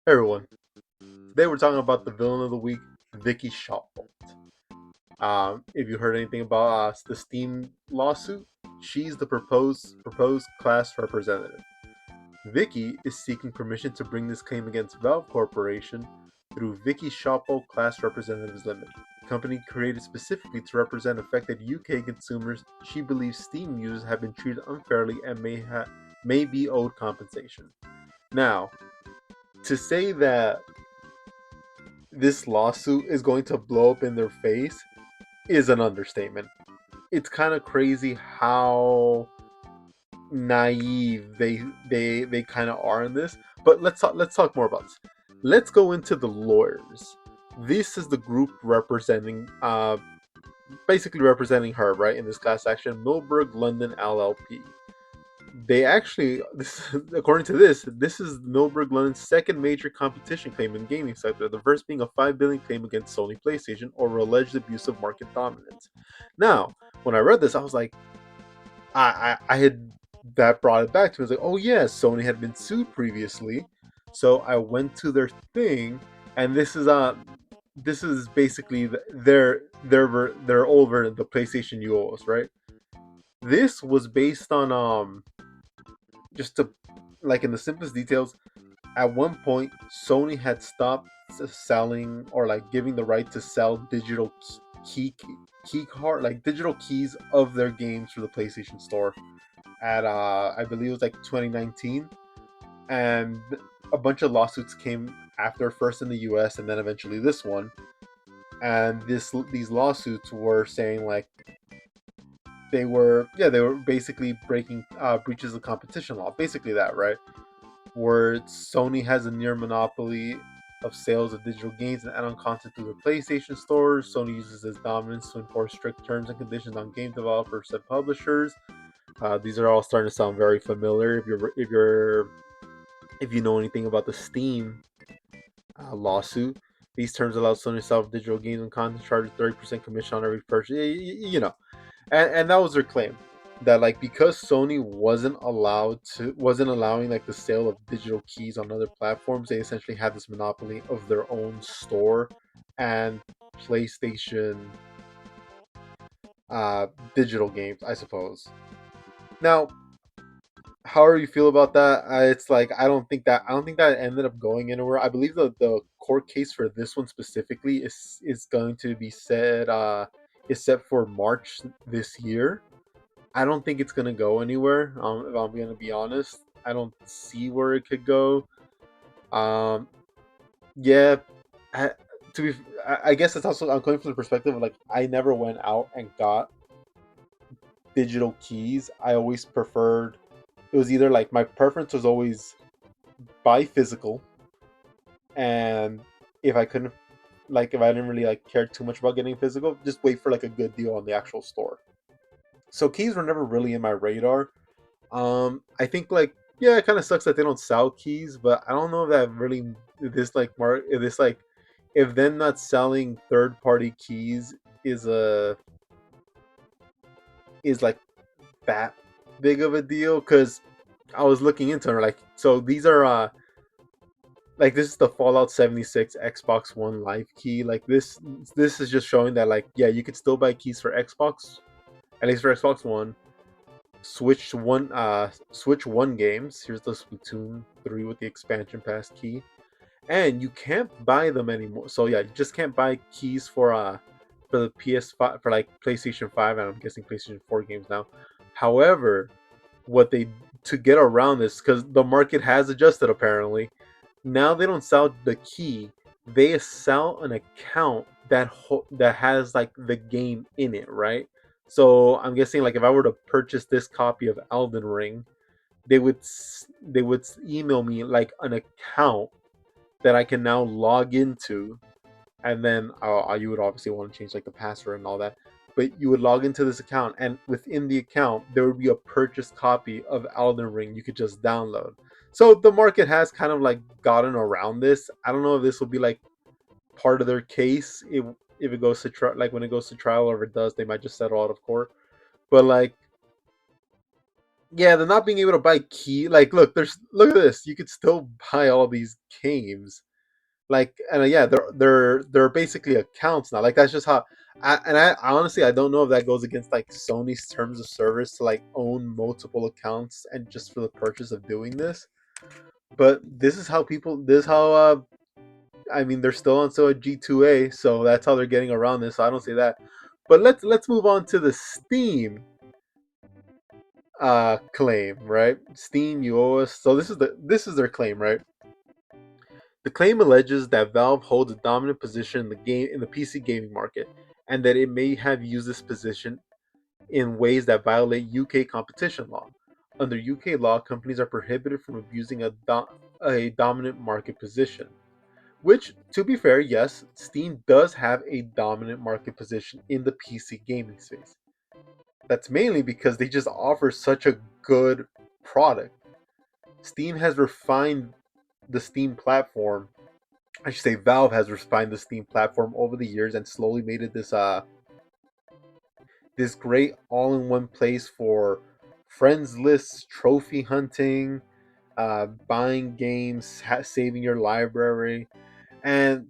Hey everyone, today we're talking about the villain of the week, Vicky Shotbolt. If you heard anything about the Steam lawsuit, she's the proposed class representative. Vicky is seeking permission to bring this claim against Valve Corporation through Vicky Shotbolt Class Representatives Limited, a company created specifically to represent affected UK consumers. She believes Steam users have been treated unfairly and may be owed compensation. Now, to say that this lawsuit is going to blow up in their face is an understatement. It's kind of crazy how naive they kind of are in this. But let's talk more about this. Let's go into the lawyers. This is the group representing basically representing her, right, in this class action, Milberg London LLP. They actually, according to this is Milberg London's second major competition claim in the gaming sector, the first being a 5 billion claim against Sony PlayStation over alleged abuse of market dominance. Now, when I read this, I was like, I had that brought it back to me. I was like, oh yeah, Sony had been sued previously, so I went to their thing, and this is basically their old version, the PlayStation UOs, right? This was based on just to like in the simplest details, at one point Sony had stopped selling or like giving the right to sell digital key card, like digital keys of their games for the PlayStation Store at I believe it was like 2019. And a bunch of lawsuits came after, first in the US and then eventually this one. And these lawsuits were saying like they were basically breaking breaches of competition law, basically that, right? Where Sony has a near monopoly of sales of digital games and add-on content through the PlayStation stores. Sony uses its dominance to enforce strict terms and conditions on game developers and publishers. These are all starting to sound very familiar. If you know anything about the Steam lawsuit, these terms allow Sony to sell digital games and content, charge 30% commission on every purchase. You know, and that was their claim, that like because Sony wasn't allowing like the sale of digital keys on other platforms, they essentially had this monopoly of their own store and PlayStation uh digital games, I suppose. Now, however you feel about that, it's like I don't think that ended up going anywhere. I believe the court case for this one specifically is going to be set for March this year. I don't think it's gonna go anywhere. If I'm gonna be honest, I don't see where it could go. Um, yeah, I, to be, I guess it's also I'm coming from the perspective of like I never went out and got digital keys. I always preferred, it was either like my preference was always buy physical, and if I couldn't, like if I didn't really like care too much about getting physical, just wait for like a good deal on the actual store. So keys were never really in my radar. I think like yeah, it kind of sucks that they don't sell keys, but I don't know if that really if this like mark if this like if them not selling third party keys is a is like that big of a deal, because I was looking into it, like so these are like this is the Fallout 76 Xbox One Live key. Like this is just showing that like yeah, you could still buy keys for Xbox, at least for Xbox One. Switch one games. Here's the Splatoon 3 with the expansion pass key. And you can't buy them anymore. So yeah, you just can't buy keys for the PS5, for like PlayStation 5, and I'm guessing PlayStation 4 games now. However, what they to get around this, because the market has adjusted apparently, now they don't sell the key, they sell an account that has like the game in it, right? So I'm guessing like if I were to purchase this copy of Elden Ring, they would email me like an account that I can now log into, and then you would obviously want to change like the password and all that. But you would log into this account, and within the account there would be a purchased copy of Elden Ring you could just download. So the market has kind of like gotten around this. I don't know if this will be like part of their case if it goes to like when it goes to trial, or if it does, they might just settle out of court. But like Yeah, they're not being able to buy key. Like, look at this. You could still buy all these games. Like, and yeah, they're basically accounts now. Like, that's just how. I honestly, I don't know if that goes against like Sony's terms of service to like own multiple accounts and just for the purchase of doing this. But this is how people. This is how. I mean, they're still on so a G2A, so that's how they're getting around this. So I don't see that. But let's move on to the Steam claim, right? Steam, you owe us. So this is their claim, right? The claim alleges that Valve holds a dominant position in the PC gaming market, and that it may have used this position in ways that violate UK competition law. Under UK law, companies are prohibited from abusing a dominant market position. Which, to be fair, yes, Steam does have a dominant market position in the PC gaming space. That's mainly because they just offer such a good product. Steam has refined the Steam platform. I should say Valve has refined the Steam platform over the years and slowly made it this great all-in-one place for friends lists, trophy hunting, buying games, saving your library, and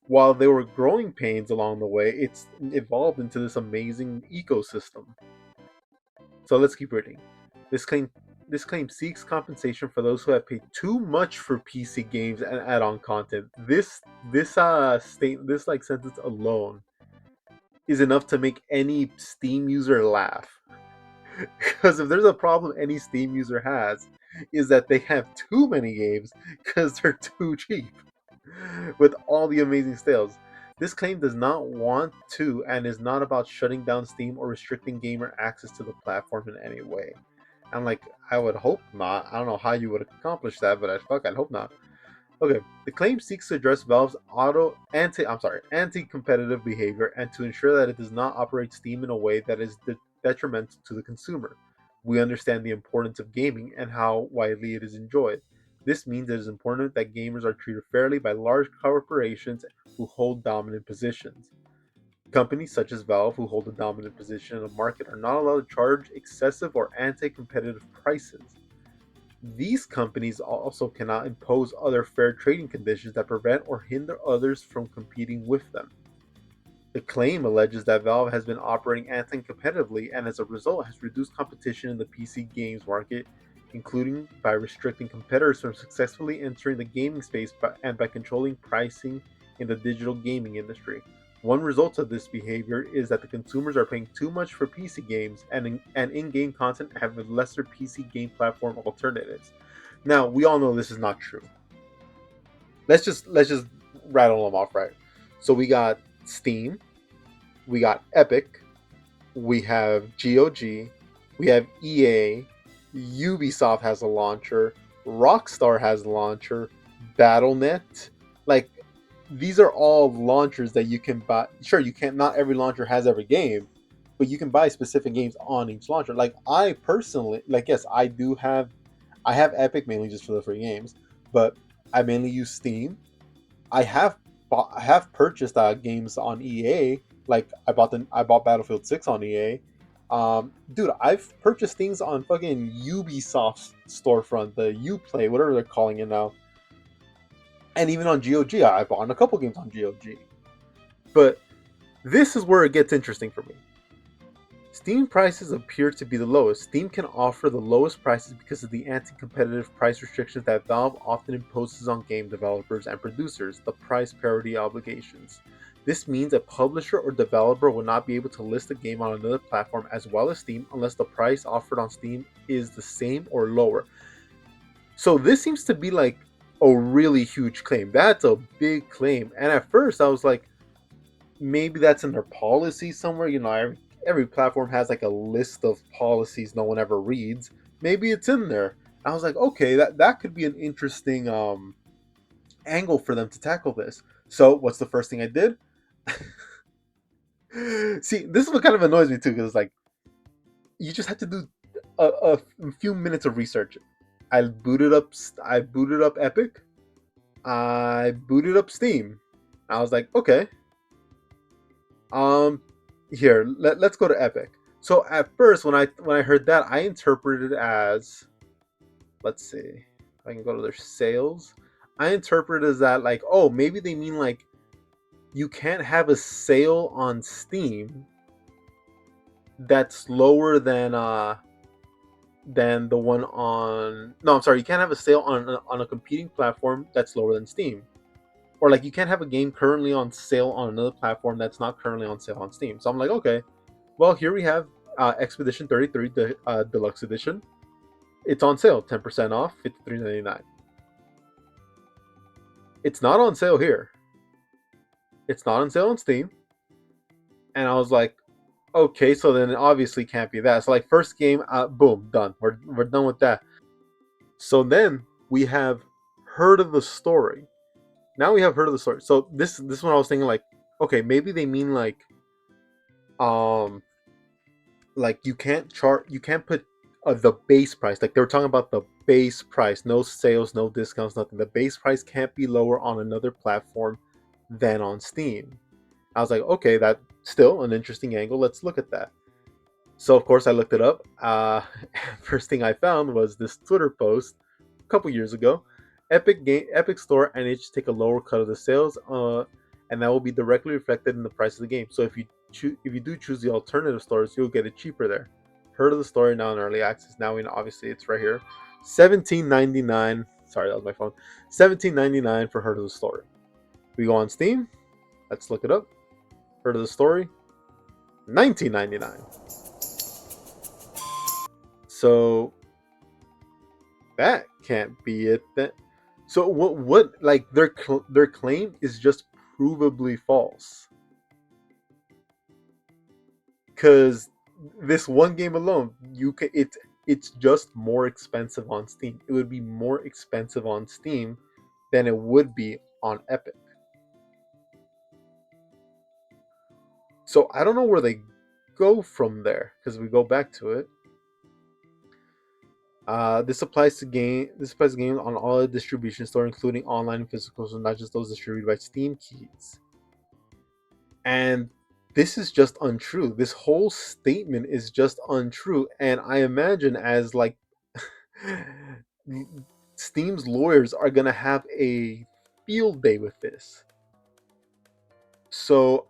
while there were growing pains along the way, it's evolved into this amazing ecosystem. So let's keep reading. This claim this claim seeks compensation for those who have paid too much for PC games and add-on content. This like sentence alone is enough to make any Steam user laugh. Because if there's a problem any Steam user has, is that they have too many games because they're too cheap. With all the amazing sales. This claim does not want to and is not about shutting down Steam or restricting gamer access to the platform in any way. I'm like, I would hope not. I don't know how you would accomplish that, but I'd hope not. Okay, the claim seeks to address Valve's anti-competitive behavior and to ensure that it does not operate Steam in a way that is detrimental to the consumer. We understand the importance of gaming and how widely it is enjoyed. This means it is important that gamers are treated fairly by large corporations who hold dominant positions. Companies such as Valve, who hold a dominant position in the market, are not allowed to charge excessive or anti-competitive prices. These companies also cannot impose other fair trading conditions that prevent or hinder others from competing with them. The claim alleges that Valve has been operating anti-competitively and as a result has reduced competition in the PC games market, including by restricting competitors from successfully entering the gaming space and by controlling pricing in the digital gaming industry. One result of this behavior is that the consumers are paying too much for PC games and in-game content have lesser PC game platform alternatives. Now, we all know this is not true. Let's just rattle them off, right? So we got Steam, we got Epic, we have GOG, we have EA, Ubisoft has a launcher, Rockstar has a launcher, BattleNet. Like, these are all launchers that you can buy. Sure, you can't. Not every launcher has every game, but you can buy specific games on each launcher. Like, I personally, like, yes, I have Epic mainly just for the free games, but I mainly use Steam. I have purchased games on EA. Like, I bought Battlefield 6 on EA. Dude, I've purchased things on fucking Ubisoft storefront, the Uplay, whatever they're calling it now, and even on GOG. I bought a couple games on GOG. But this is where it gets interesting for me. Steam prices appear to be the lowest. Steam can offer the lowest prices because of the anti-competitive price restrictions that Valve often imposes on game developers and producers, the price parity obligations. This means a publisher or developer will not be able to list a game on another platform as well as Steam unless the price offered on Steam is the same or lower. So this seems to be like a really huge claim. That's a big claim. And at first I was like, maybe that's in their policy somewhere. Every platform has like a list of policies no one ever reads. Maybe it's in there. I was like, okay, that could be an interesting angle for them to tackle this. So what's the first thing I did? See, this is what kind of annoys me too, because like you just have to do a few minutes of research. I booted up Epic. I booted up Steam. I was like, okay, um, let's go to Epic. So at first, when I heard that, I interpreted it as, let's see, if I can go to their sales. I interpreted it as that, like, oh, maybe they mean like you can't have a sale on Steam that's lower than the one on. No, I'm sorry, you can't have a sale on a competing platform that's lower than Steam. Or like you can't have a game currently on sale on another platform that's not currently on sale on Steam. So I'm like, okay, well here we have Expedition 33, the deluxe edition. It's on sale, 10% off, $53.99. It's not on sale here. It's not on sale on Steam. And I was like, okay, so then it obviously can't be that. So like first game, boom, done. We're done with that. So then we have heard of the story. Now we have heard of the story. So this one I was thinking like, okay, maybe they mean um like you can't put the base price, like they were talking about the base price, no sales, no discounts, nothing. The base price can't be lower on another platform than on Steam. I was like, okay, that's still an interesting angle, let's look at that. So of course I looked it up. First thing I found was this Twitter post a couple years ago. Epic Store and it take a lower cut of the sales, and that will be directly reflected in the price of the game. So if you do choose the alternative stores, you'll get it cheaper there. Heard of the story now in early access. Now we know, obviously it's right here. 17.99. Sorry, that was my phone. 17.99 for Heard of the Story. We go on Steam. Let's look it up. Heard of the Story. 19.99. So that can't be it. That so what like their claim is just provably false. Because this one game alone, it's just more expensive on Steam. It would be more expensive on Steam than it would be on Epic. So I don't know where they go from there because we go back to it. This applies to games on all the distribution store, including online and physical, so not just those distributed by Steam keys. And this is just untrue. This whole statement is just untrue. And I imagine as like Steam's lawyers are gonna have a field day with this. So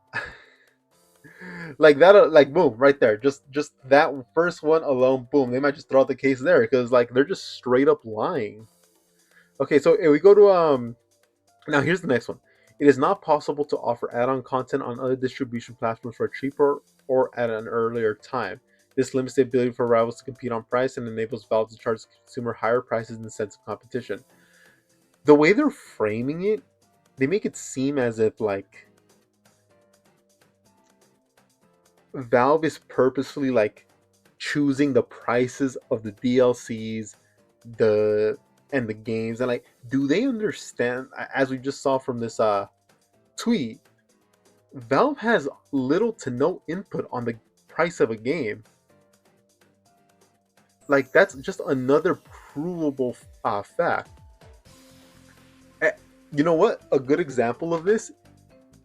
like that, like boom, right there. Just that first one alone, boom. They might just throw out the case there because like they're just straight up lying. Okay, so if we go to now here's the next one. It is not possible to offer add-on content on other distribution platforms for cheaper or at an earlier time. This limits the ability for rivals to compete on price and enables Valve to charge the consumer higher prices in the sense of competition. The way they're framing it, they make it seem as if like Valve is purposefully like choosing the prices of the DLCs, the and the games, and like, do they understand? As we just saw from this tweet, Valve has little to no input on the price of a game. Like that's just another provable fact. Eh, You know what? A good example of this: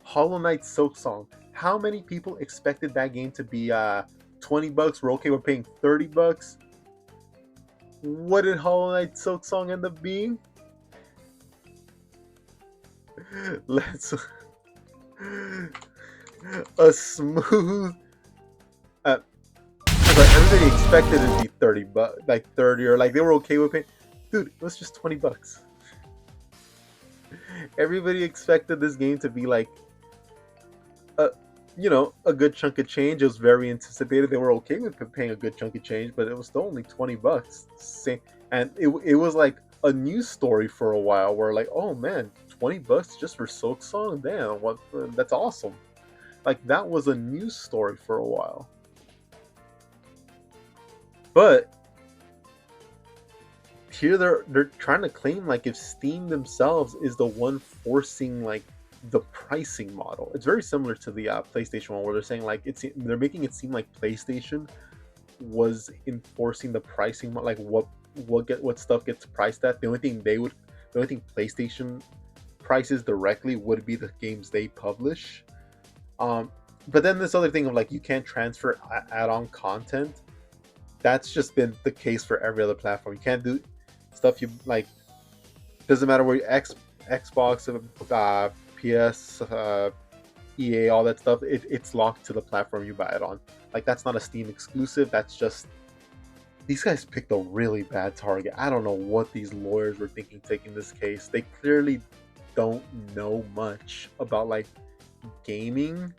Hollow Knight Silksong. How many people expected that game to be $20? We're okay with paying $30. What did Hollow Knight Silksong end up being? Let's a smooth. Uh, Everybody expected it to be $30, like 30, or like they were okay with paying. Dude, it was just $20. Everybody expected this game to be like a, a good chunk of change. It was very anticipated. They were okay with paying a good chunk of change, but it was still only $20. And it was like a news story for a while, where like, oh man, $20 just for Silk Song? Damn, what? That's awesome. Like that was a news story for a while. But here they're trying to claim like if Steam themselves is the one forcing like the pricing model. It's very similar to the PlayStation one, where they're saying like they're making it seem like PlayStation was enforcing the pricing, like what stuff gets priced at. The only thing PlayStation prices directly would be the games they publish. Um, But then this other thing of like you can't transfer add-on content. That's just been the case for every other platform. You can't do stuff you like. Doesn't matter where Xbox, PS, EA, all that stuff. It's locked to the platform you buy it on. Like that's not a Steam exclusive. That's just these guys picked a really bad target. I don't know what these lawyers were thinking taking this case. They clearly don't know much about like gaming.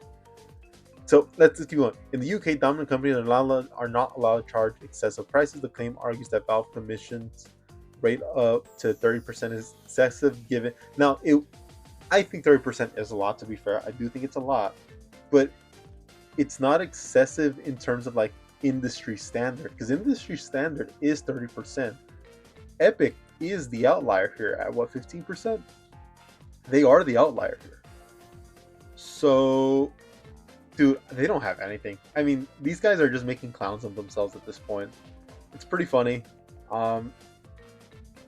So let's just keep going. In the UK, dominant companies are not allowed to charge excessive prices. The claim argues that Valve commissions rate up to 30% is excessive given. Now, I think 30% is a lot, to be fair. I do think it's a lot. But it's not excessive in terms of like industry standard, because industry standard is 30%. Epic is the outlier here at what, 15%? They are the outlier here. So, dude, they don't have anything. I mean, these guys are just making clowns of themselves at this point. It's pretty funny. Um,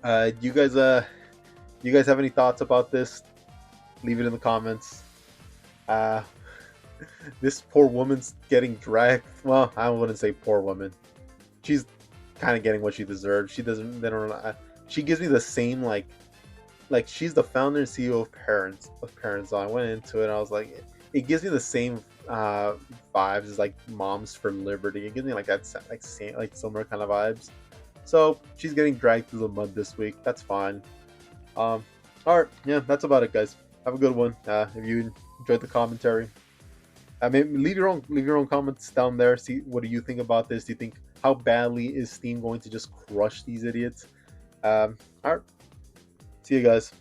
you guys have any thoughts about this? Leave it in the comments. Uh, this poor woman's getting dragged. Well, I wouldn't say poor woman. She's kind of getting what she deserves. She doesn't. They don't. She gives me the same like she's the founder and CEO of Parents. So I went into it and I was like, it gives me the same vibes as like Moms for Liberty. It gives me like that like similar kind of vibes. So she's getting dragged through the mud this week. That's fine. Um, all right, yeah, that's about it, guys. Have a good one. If you enjoyed the commentary, I mean, leave your own comments down there. See what do you think about this? Do you think how badly is Steam going to just crush these idiots? All right, see you guys.